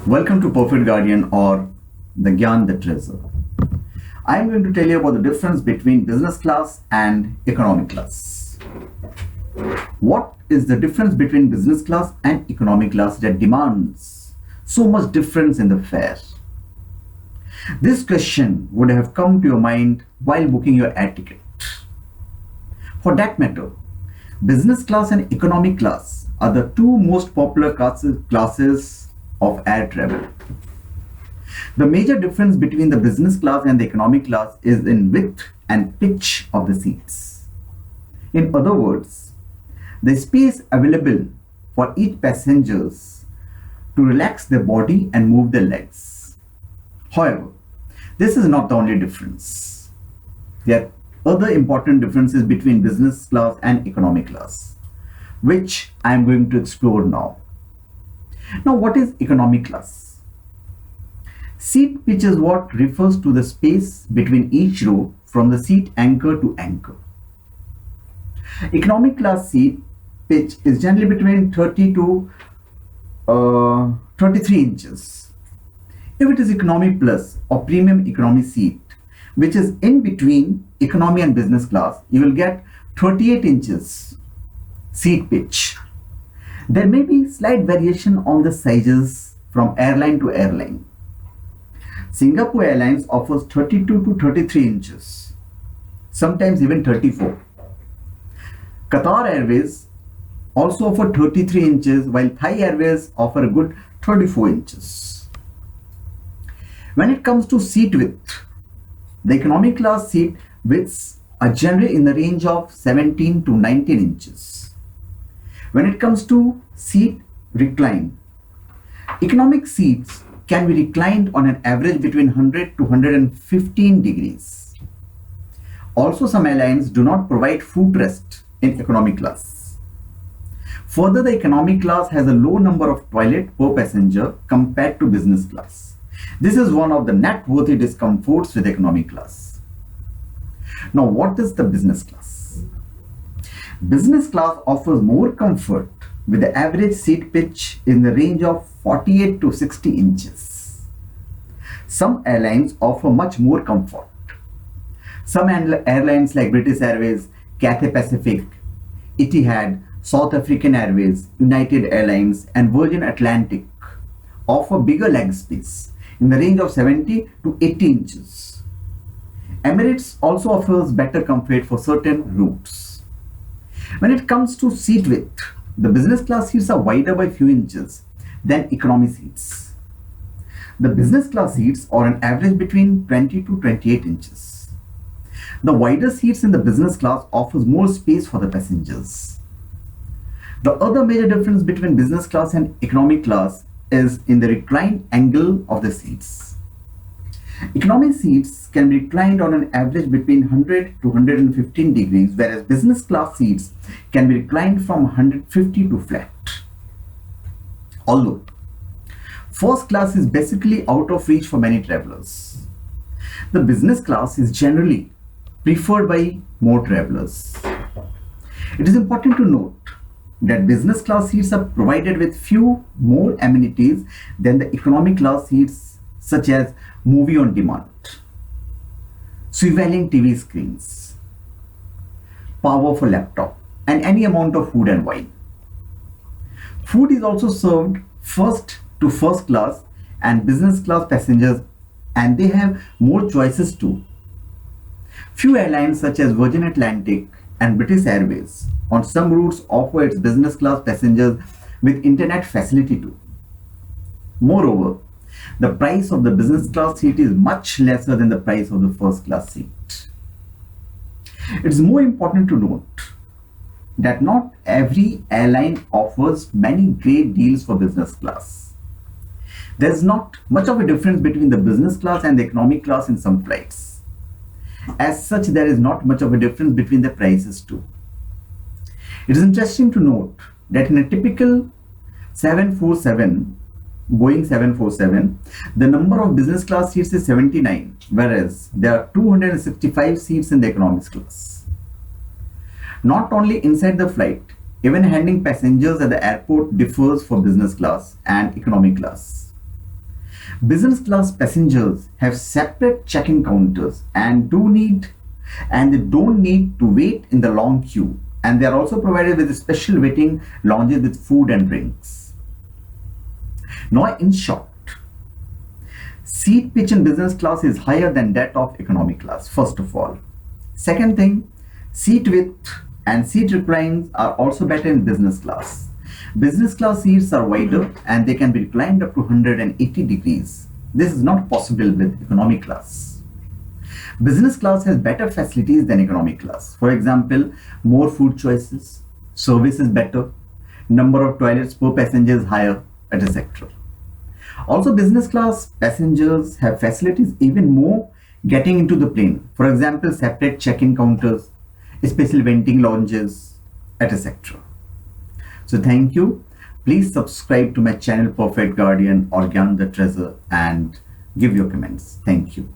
Welcome to Perfect Guardian or the Gyan-The Treasure. I am going to tell you about the difference between business class and economic class. What is the difference between business class and economic class that demands so much difference in the fare? This question would have come to your mind while booking your air ticket. For that matter, business class and economic class are the two most popular classes of air travel. The major difference between the business class and the economic class is in width and pitch of the seats. In other words, the space available for each passengers to relax their body and move their legs. However, this is not the only difference. There are other important differences between business class and economic class, which I am going to explore now. Now, what is economic class? Seat pitch is what refers to the space between each row from the seat anchor to anchor. Economic class seat pitch is generally between 30 to 33 inches. If it is economy plus or premium economy seat, which is in between economy and business class, you will get 38 inches seat pitch. There may be slight variation on the sizes from airline to airline. Singapore Airlines offers 32 to 33 inches, sometimes even 34. Qatar Airways also offer 33 inches, while Thai Airways offer a good 34 inches. When it comes to seat width, the economy class seat widths are generally in the range of 17 to 19 inches. When it comes to seat recline, economic seats can be reclined on an average between 100 to 115 degrees. Also, some airlines do not provide footrest in economy class. Further, the economy class has a low number of toilets per passenger compared to business class. This is one of the noteworthy discomforts with economy class. Now, what is the business class? Business class offers more comfort with the average seat pitch in the range of 48 to 60 inches. Some airlines offer much more comfort. Some airlines like British Airways, Cathay Pacific, Etihad, South African Airways, United Airlines and Virgin Atlantic offer bigger leg space in the range of 70 to 80 inches. Emirates also offers better comfort for certain routes. When it comes to seat width, the business class seats are wider by few inches than economy seats. The business class seats are on average between 20 to 28 inches. The wider seats in the business class offers more space for the passengers. The other major difference between business class and economy class is in the recline angle of the seats. Economy seats can be reclined on an average between 100 to 115 degrees, whereas business class seats can be reclined from 150 to flat. Although first class is basically out of reach for many travelers, the business class is generally preferred by more travelers. It is important to note that business class seats are provided with few more amenities than the economy class seats, such as movie on demand, swiveling TV screens, power for laptop, and any amount of food and wine. Food is also served first to first class and business class passengers, and they have more choices too. Few airlines such as Virgin Atlantic and British Airways on some routes offer its business class passengers with internet facility too. Moreover, the price of the business class seat is much lesser than the price of the first class seat. It's more important to note that not every airline offers many great deals for business class. There's not much of a difference between the business class and the economy class in some flights. As such, there is not much of a difference between the prices too. It is interesting to note that in a typical 747, Boeing 747, the number of business class seats is 79, whereas there are 265 seats in the economy class. Not only inside the flight, even handling passengers at the airport differs for business class and economy class. Business class passengers have separate check-in counters and they don't need to wait in the long queue, and they are also provided with special waiting lounges with food and drinks. Now, in short, seat pitch in business class is higher than that of economy class, first of all. Second thing, seat width and seat reclines are also better in business class. Business class seats are wider and they can be reclined up to 180 degrees. This is not possible with economy class. Business class has better facilities than economy class. For example, more food choices, service is better, number of toilets per passenger is higher, etc. Also, business class passengers have facilities even more getting into the plane. For example, separate check-in counters, special venting lounges, etc. So thank you. Please subscribe to my channel Perfect Guardian or Gyan the Treasure and give your comments. Thank you.